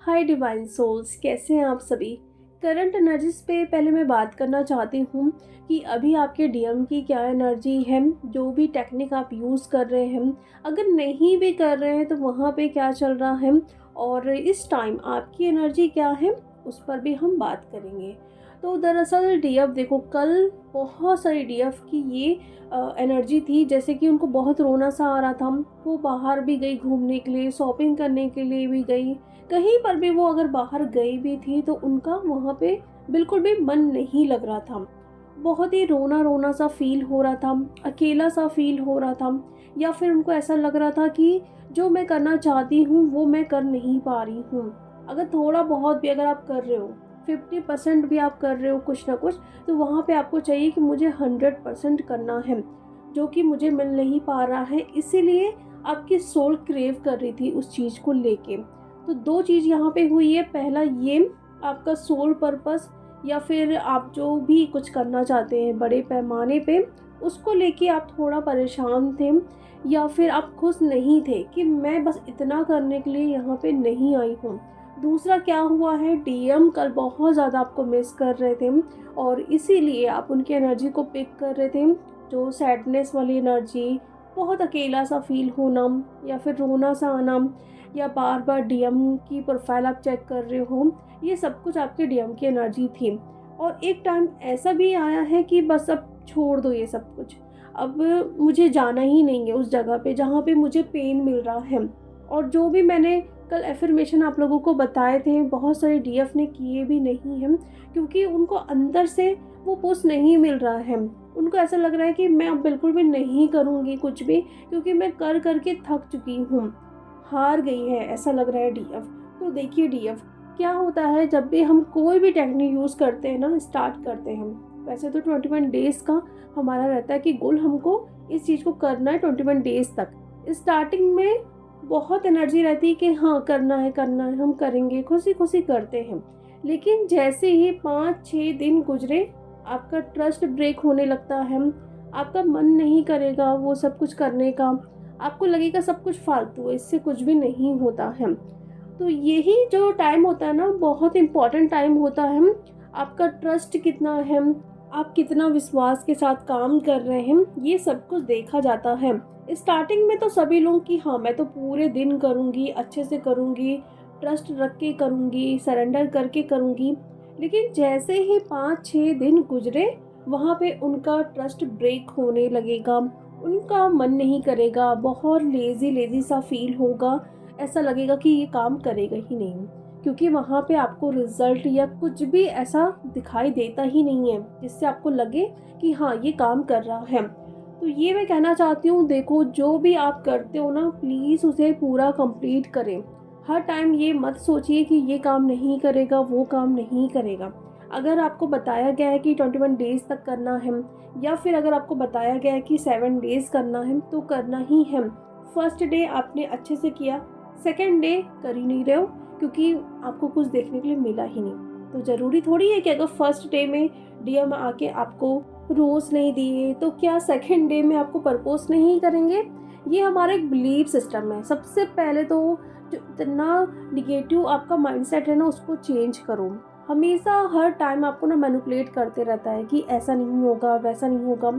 हाय divine souls, कैसे हैं आप सभी। करंट एनर्जीज पे पहले मैं बात करना चाहती हूँ कि अभी आपके डीएम की क्या एनर्जी है। जो भी टेक्निक आप यूज़ कर रहे हैं, अगर नहीं भी कर रहे हैं तो वहाँ पे क्या चल रहा है, और इस टाइम आपकी एनर्जी क्या है, उस पर भी हम बात करेंगे। तो दरअसल डीएफ देखो, कल बहुत सारी डीएफ की ये एनर्जी थी, जैसे कि उनको बहुत रोना सा आ रहा था। वो बाहर भी गई घूमने के लिए, शॉपिंग करने के लिए भी गई, कहीं पर भी वो अगर बाहर गई भी थी तो उनका वहाँ पे बिल्कुल भी मन नहीं लग रहा था। बहुत ही रोना रोना सा फील हो रहा था, अकेला सा फील हो रहा था, या फिर उनको ऐसा लग रहा था कि जो मैं करना चाहती हूँ वो मैं कर नहीं पा रही हूँ। अगर थोड़ा बहुत भी अगर आप कर रहे हो, 50% भी आप कर रहे हो कुछ ना कुछ, तो वहाँ पे आपको चाहिए कि मुझे 100% करना है, जो कि मुझे मिल नहीं पा रहा है। इसीलिए आपकी सोल क्रेव कर रही थी उस चीज़ को लेके। तो दो चीज़ यहाँ पे हुई है। पहला ये, आपका सोल पर्पस या फिर आप जो भी कुछ करना चाहते हैं बड़े पैमाने पे, उसको लेके आप थोड़ा परेशान थे, या फिर आप खुश नहीं थे कि मैं बस इतना करने के लिए यहाँ पे नहीं आई हूँ। दूसरा क्या हुआ है, डीएम कल बहुत ज़्यादा आपको मिस कर रहे थे, और इसीलिए आप उनकी एनर्जी को पिक कर रहे थे। जो सैडनेस वाली एनर्जी, बहुत अकेला सा फील होना, या फिर रोना सा आना, या बार बार डीएम की प्रोफाइल आप चेक कर रहे हो, ये सब कुछ आपके डीएम की एनर्जी थी। और एक टाइम ऐसा भी आया है कि बस अब छोड़ दो ये सब कुछ, अब मुझे जाना ही नहीं है उस जगह पे जहाँ पे मुझे पेन मिल रहा है। और जो भी मैंने कल एफर्मेशन आप लोगों को बताए थे, बहुत सारे डीएफ ने किए भी नहीं हैं, क्योंकि उनको अंदर से वो पुश नहीं मिल रहा है। उनको ऐसा लग रहा है कि मैं अब बिल्कुल भी नहीं करूँगी कुछ भी, क्योंकि मैं कर करके थक चुकी हूँ, हार गई है, ऐसा लग रहा है डीएफ। तो देखिए डीएफ, क्या होता है जब भी हम कोई भी टेक्निक यूज़ करते हैं ना, स्टार्ट करते हैं, वैसे तो 21 डेज़ का हमारा रहता है कि गोल हमको इस चीज़ को करना है 21 डेज़ तक। स्टार्टिंग में बहुत एनर्जी रहती है कि हाँ करना है करना है, हम करेंगे, खुशी खुशी करते हैं। लेकिन जैसे ही 5-6 दिन गुजरे, आपका ट्रस्ट ब्रेक होने लगता है, आपका मन नहीं करेगा वो सब कुछ करने का, आपको लगेगा सब कुछ फालतू है, इससे कुछ भी नहीं होता है। तो यही जो टाइम होता है ना, बहुत इम्पॉर्टेंट टाइम होता है। आपका ट्रस्ट कितना है, आप कितना विश्वास के साथ काम कर रहे हैं, ये सब कुछ देखा जाता है। स्टार्टिंग में तो सभी लोग कि हाँ मैं तो पूरे दिन करूँगी, अच्छे से करूँगी, ट्रस्ट रख के करूँगी, सरेंडर करके करूँगी। लेकिन जैसे ही 5-6 दिन गुजरे, वहाँ पे उनका ट्रस्ट ब्रेक होने लगेगा, उनका मन नहीं करेगा, बहुत लेज़ी लेज़ी सा फील होगा, ऐसा लगेगा कि ये काम करेगा ही नहीं, क्योंकि वहाँ पे आपको रिज़ल्ट या कुछ भी ऐसा दिखाई देता ही नहीं है जिससे आपको लगे कि हाँ ये काम कर रहा है। तो ये मैं कहना चाहती हूँ, देखो जो भी आप करते हो ना, प्लीज़ उसे पूरा कंप्लीट करें। हर टाइम ये मत सोचिए कि ये काम नहीं करेगा, वो काम नहीं करेगा। अगर आपको बताया गया है कि 21 डेज़ तक करना है, या फिर अगर आपको बताया गया है कि 7 डेज़ करना है, तो करना ही है। फर्स्ट डे आपने अच्छे से किया, सेकेंड डे कर ही नहीं रहे हो, क्योंकि आपको कुछ देखने के लिए मिला ही नहीं। तो ज़रूरी थोड़ी है कि अगर फर्स्ट डे में डीएम आके आपको रोज़ नहीं दिए तो क्या सेकेंड डे में आपको प्रपोज नहीं करेंगे। ये हमारा एक बिलीफ सिस्टम है। सबसे पहले तो जो इतना निगेटिव आपका माइंडसेट है ना, उसको चेंज करो। हमेशा हर टाइम आपको ना मैनिपुलेट करते रहता है कि ऐसा नहीं होगा, वैसा नहीं होगा।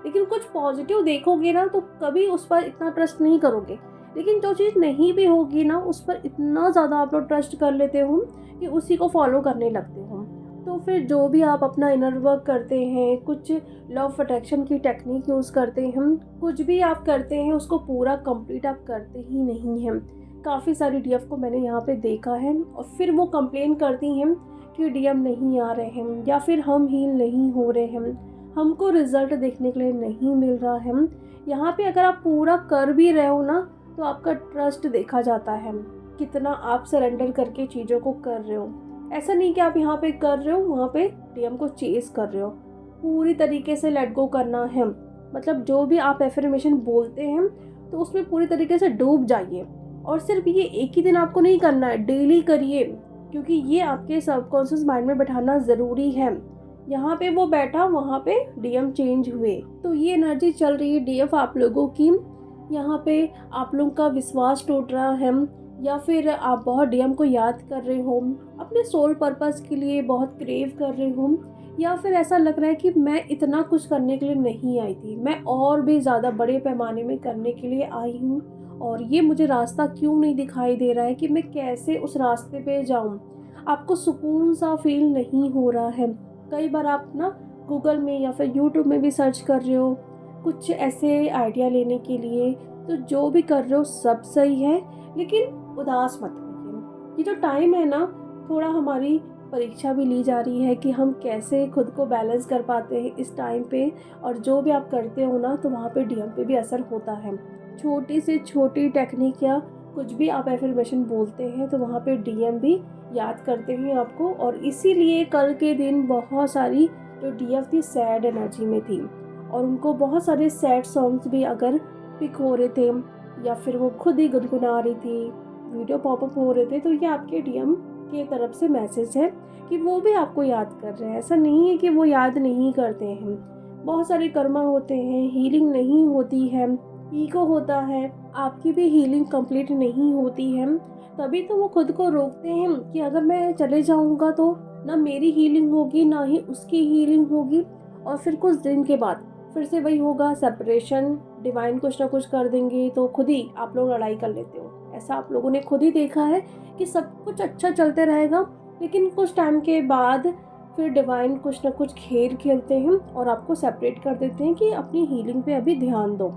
लेकिन कुछ पॉजिटिव देखोगे ना तो कभी उस पर इतना ट्रस्ट नहीं करोगे। लेकिन जो चीज़ नहीं भी होगी ना, उस पर इतना ज़्यादा आप लोग ट्रस्ट कर लेते हो कि उसी को फॉलो करने लगते हो। तो फिर जो भी आप अपना इनर वर्क करते हैं, कुछ लॉ ऑफ अट्रैक्शन की टेक्निक यूज़ करते हैं, कुछ भी आप करते हैं, उसको पूरा कंप्लीट आप करते ही नहीं हैं। काफ़ी सारी डीएफ को मैंने यहाँ पे देखा है, और फिर वो कंप्लेन करती हैं कि डीएम नहीं आ रहे हैं, या फिर हम हील नहीं हो रहे हैं, हमको रिजल्ट देखने के लिए नहीं मिल रहा है। यहाँ पे अगर आप पूरा कर भी रहे हो ना, तो आपका ट्रस्ट देखा जाता है, कितना आप सरेंडर करके चीज़ों को कर रहे हो। ऐसा नहीं कि आप यहाँ पे कर रहे हो, वहाँ पे डीएम को चेस कर रहे हो। पूरी तरीके से लेट गो करना है। मतलब जो भी आप एफर्मेशन बोलते हैं, तो उसमें पूरी तरीके से डूब जाइए। और सिर्फ ये एक ही दिन आपको नहीं करना है, डेली करिए, क्योंकि ये आपके सबकॉन्शियस माइंड में बैठाना ज़रूरी है। यहाँ पे वो बैठा, वहाँ पे डीएम चेंज हुए, तो ये एनर्जी चल रही है डीएफ आप लोगों की। यहाँ पे आप लोगों का विश्वास टूट रहा है, या फिर आप बहुत डीएम को याद कर रहे हो, अपने सोल पर्पस के लिए बहुत क्रेव कर रहे हो, या फिर ऐसा लग रहा है कि मैं इतना कुछ करने के लिए नहीं आई थी, मैं और भी ज़्यादा बड़े पैमाने में करने के लिए आई हूँ और ये मुझे रास्ता क्यों नहीं दिखाई दे रहा है कि मैं कैसे उस रास्ते पे जाऊँ। आपको सुकून सा फील नहीं हो रहा है। कई बार आप ना गूगल में या फिर यूट्यूब में भी सर्च कर रहे हो कुछ ऐसे आइडिया लेने के लिए, तो जो भी कर रहे हो सब सही है, लेकिन उदास मत होइए। ये जो टाइम है ना, थोड़ा हमारी परीक्षा भी ली जा रही है कि हम कैसे खुद को बैलेंस कर पाते हैं इस टाइम पे। और जो भी आप करते हो ना, तो वहाँ पे डीएम पे भी असर होता है। छोटी से छोटी टेक्निक या कुछ भी आप एफर्मेशन बोलते हैं तो वहाँ पे डीएम भी याद करते हैं आपको। और इसीलिए कल के दिन बहुत सारी जो डीएम थी सैड एनर्जी में थी और उनको बहुत सारे सैड सॉन्ग्स भी अगर पिक हो रहे थे या फिर वो खुद ही गुनगुना रही थी, वीडियो पॉपअप हो रहे थे, तो ये आपके डीएम के तरफ से मैसेज है कि वो भी आपको याद कर रहे हैं। ऐसा नहीं है कि वो याद नहीं करते हैं। बहुत सारे कर्मा होते हैं, हीलिंग नहीं होती है, ईगो होता है, आपकी भी हीलिंग कंप्लीट नहीं होती है। तभी तो वो खुद को रोकते हैं कि अगर मैं चले जाऊंगा तो ना मेरी हीलिंग होगी ना ही उसकी हीलिंग होगी। और फिर कुछ दिन के बाद फिर से वही होगा, सेपरेशन, डिवाइन कुछ ना कुछ कर देंगे तो खुद ही आप लोग लड़ाई कर लेते हो। ऐसा आप लोगों ने खुद ही देखा है कि सब कुछ अच्छा चलते रहेगा, लेकिन कुछ टाइम के बाद फिर डिवाइन कुछ ना कुछ खेल खेलते हैं और आपको सेपरेट कर देते हैं कि अपनी हीलिंग पे अभी ध्यान दो।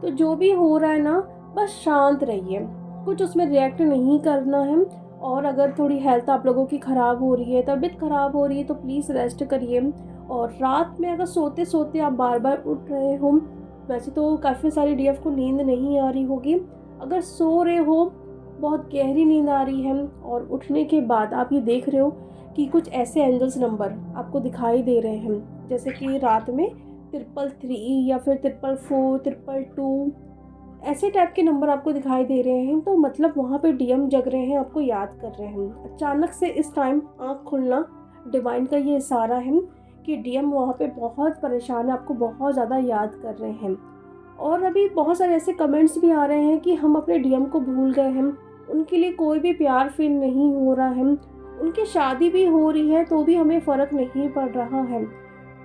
तो जो भी हो रहा है ना, बस शांत रहिए, कुछ उसमें रिएक्ट नहीं करना है। और अगर थोड़ी हेल्थ आप लोगों की ख़राब हो रही है, तबीयत ख़राब हो रही है, तो प्लीज़ रेस्ट करिए। और रात में अगर सोते सोते आप बार बार उठ रहे हो, वैसे तो काफ़ी सारी डीएफ को नींद नहीं आ रही होगी, अगर सो रहे हो, बहुत गहरी नींद आ रही है और उठने के बाद आप ये देख रहे हो कि कुछ ऐसे एंजल्स नंबर आपको दिखाई दे रहे हैं, जैसे कि रात में 333 या फिर 444, 222, ऐसे टाइप के नंबर आपको दिखाई दे रहे हैं, तो मतलब वहाँ पे डीएम जग रहे हैं, आपको याद कर रहे हैं। अचानक से इस टाइम आँख खुलना डिवाइन का ये इशारा है कि डीएम वहाँ पे बहुत परेशान है, आपको बहुत ज़्यादा याद कर रहे हैं। और अभी बहुत सारे ऐसे कमेंट्स भी आ रहे हैं कि हम अपने डीएम को भूल गए हैं, उनके लिए कोई भी प्यार फील नहीं हो रहा है, उनकी शादी भी हो रही है तो भी हमें फ़र्क नहीं पड़ रहा है।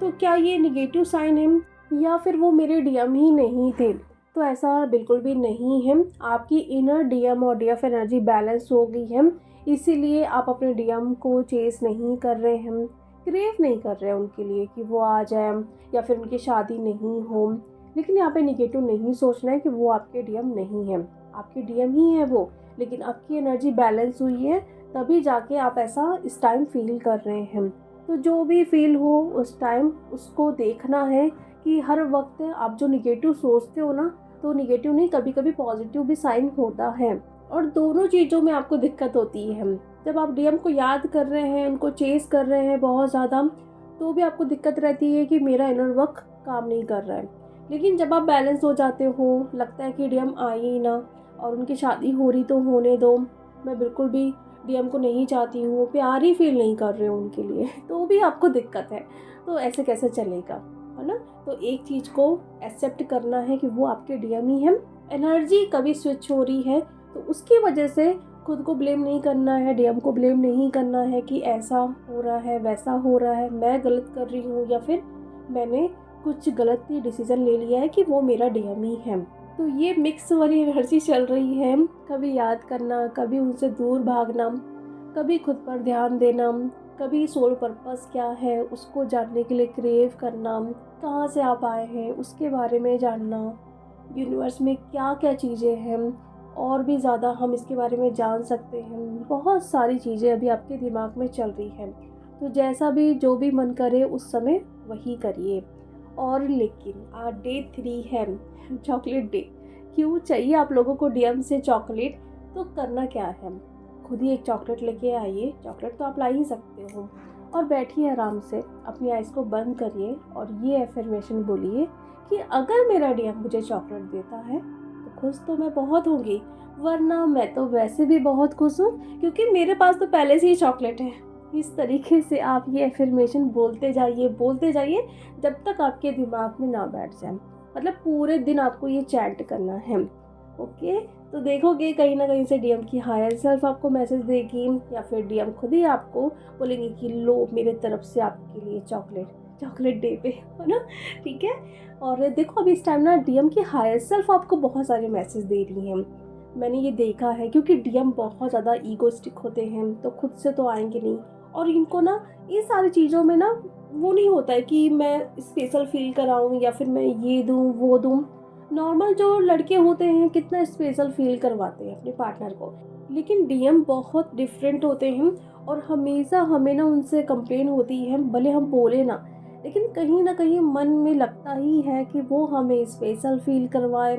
तो क्या ये नेगेटिव साइन है या फिर वो मेरे डीएम ही नहीं थे? तो ऐसा बिल्कुल भी नहीं है। आपकी इनर डीएम और डीएफ एनर्जी बैलेंस हो गई है, इसीलिए आप अपने डीएम को चेस नहीं कर रहे हैं, क्रेव नहीं कर रहे हैं उनके लिए कि वो आ जाए या फिर उनकी शादी नहीं हो। लेकिन यहाँ पे निगेटिव नहीं सोचना है कि वो आपके डीएम नहीं है, आपके डीएम ही है वो, लेकिन आपकी एनर्जी बैलेंस हुई है तभी जाके आप ऐसा इस टाइम फील कर रहे हैं। तो जो भी फील हो उस टाइम उसको देखना है कि हर वक्त आप जो निगेटिव सोचते हो ना, तो निगेटिव नहीं, कभी कभी पॉजिटिव भी साइन होता है। और दोनों चीज़ों में आपको दिक्कत होती है। जब आप डीएम को याद कर रहे हैं, उनको चेस कर रहे हैं बहुत ज़्यादा, तो भी आपको दिक्कत रहती है कि मेरा इनर वर्क काम नहीं कर रहा है। लेकिन जब आप बैलेंस हो जाते हो, लगता है कि डीएम आए ही ना और उनकी शादी हो रही तो होने दो, मैं बिल्कुल भी डीएम को नहीं चाहती हूँ, प्यार ही फील नहीं कर रहे हो उनके लिए, तो भी आपको दिक्कत है। तो ऐसे कैसे चलेगा, है ना? तो एक चीज़ को एक्सेप्ट करना है कि वो आपके डीएम ही हैं। एनर्जी कभी स्विच हो रही है तो उसकी वजह से खुद को ब्लेम नहीं करना है, डीएम को ब्लेम नहीं करना है कि ऐसा हो रहा है, वैसा हो रहा है, मैं गलत कर रही हूँ या फिर मैंने कुछ गलत ही डिसीज़न ले लिया है कि वो मेरा डीएम ही है। तो ये मिक्स वाली एनर्जी चल रही है, कभी याद करना, कभी उनसे दूर भागना, कभी खुद पर ध्यान देना, कभी सोल पर्पस क्या है उसको जानने के लिए क्रेव करना, कहाँ से आप आए हैं उसके बारे में जानना, यूनिवर्स में क्या क्या चीज़ें हैं और भी ज़्यादा हम इसके बारे में जान सकते हैं। बहुत सारी चीज़ें अभी आपके दिमाग में चल रही हैं, तो जैसा भी जो भी मन करे उस समय वही करिए। और लेकिन आज डे 3 है, चॉकलेट डे। क्यों चाहिए आप लोगों को डीएम से चॉकलेट? तो करना क्या है, खुद ही एक चॉकलेट लेके आइए, चॉकलेट तो आप ला ही सकते हो, और बैठिए आराम से, अपनी आइज़ को बंद करिए और ये एफर्मेशन बोलिए कि अगर मेरा डीएम मुझे चॉकलेट देता है तो खुश तो मैं बहुत होंगी, वरना मैं तो वैसे भी बहुत खुश हूँ क्योंकि मेरे पास तो पहले से ही चॉकलेट है। इस तरीके से आप ये एफर्मेशन बोलते जाइए जब तक आपके दिमाग में ना बैठ जाए। मतलब पूरे दिन आपको ये चैंट करना है। ओके, तो देखोगे कहीं ना कहीं से डीएम की हायर सेल्फ आपको मैसेज देगी, या फिर डीएम खुद ही आपको बोलेंगे कि लो मेरे तरफ से आपके लिए चॉकलेट, चॉकलेट डे पे, है ना। ठीक है। और देखो अभी इस टाइम ना डीएम की हायर सेल्फ आपको बहुत सारे मैसेज दे रही हैं। मैंने ये देखा है, क्योंकि डीएम बहुत ज़्यादा ईगोस्टिक होते हैं, तो खुद से तो आएंगे नहीं। और इनको ना ये सारी चीज़ों में ना वो नहीं होता है कि मैं स्पेशल फील कराऊँ या फिर मैं ये दूँ वो दूँ। नॉर्मल जो लड़के होते हैं कितना स्पेशल फील करवाते हैं अपने पार्टनर को, लेकिन डीएम बहुत डिफरेंट होते हैं। और हमेशा हमें ना उनसे कंप्लेन होती है, भले हम बोले ना, लेकिन कहीं ना कहीं मन में लगता ही है कि वो हमें स्पेशल फील करवाए,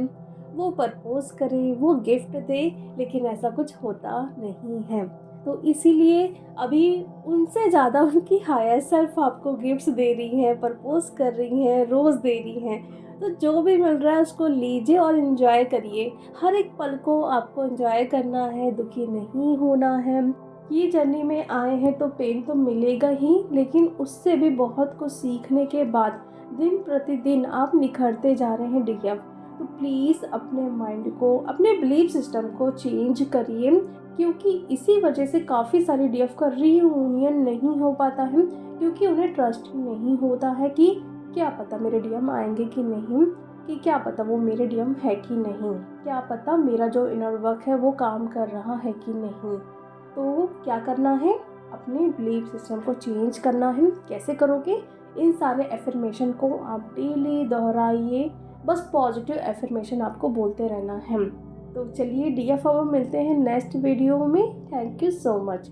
वो प्रपोज करे, वो गिफ्ट दे, लेकिन ऐसा कुछ होता नहीं है। तो इसीलिए अभी उनसे ज़्यादा उनकी हायर सेल्फ आपको गिफ्ट्स दे रही हैं, प्रपोज कर रही हैं, रोज़ दे रही हैं। तो जो भी मिल रहा है उसको लीजिए और इन्जॉय करिए। हर एक पल को आपको एंजॉय करना है, दुखी नहीं होना है। ये जर्नी में आए हैं तो पेन तो मिलेगा ही, लेकिन उससे भी बहुत कुछ सीखने के बाद दिन प्रतिदिन आप निखरते जा रहे हैं डीएम। तो प्लीज़ अपने माइंड को, अपने बिलीफ सिस्टम को चेंज करिए, क्योंकि इसी वजह से काफ़ी सारी डीएफ का रीयूनियन नहीं हो पाता है, क्योंकि उन्हें ट्रस्ट ही नहीं होता है कि क्या पता मेरे डीएम आएंगे कि नहीं, कि क्या पता वो मेरे डीएम है कि नहीं, क्या पता मेरा जो इनर वर्क है वो काम कर रहा है कि नहीं। तो क्या करना है, अपने बिलीफ सिस्टम को चेंज करना है। कैसे करोगे, इन सारे एफर्मेशन को आप डेली दोहराइए, बस पॉजिटिव एफर्मेशन आपको बोलते रहना है। तो चलिए डीएफ अब मिलते हैं नेक्स्ट वीडियो में। Thank you so much.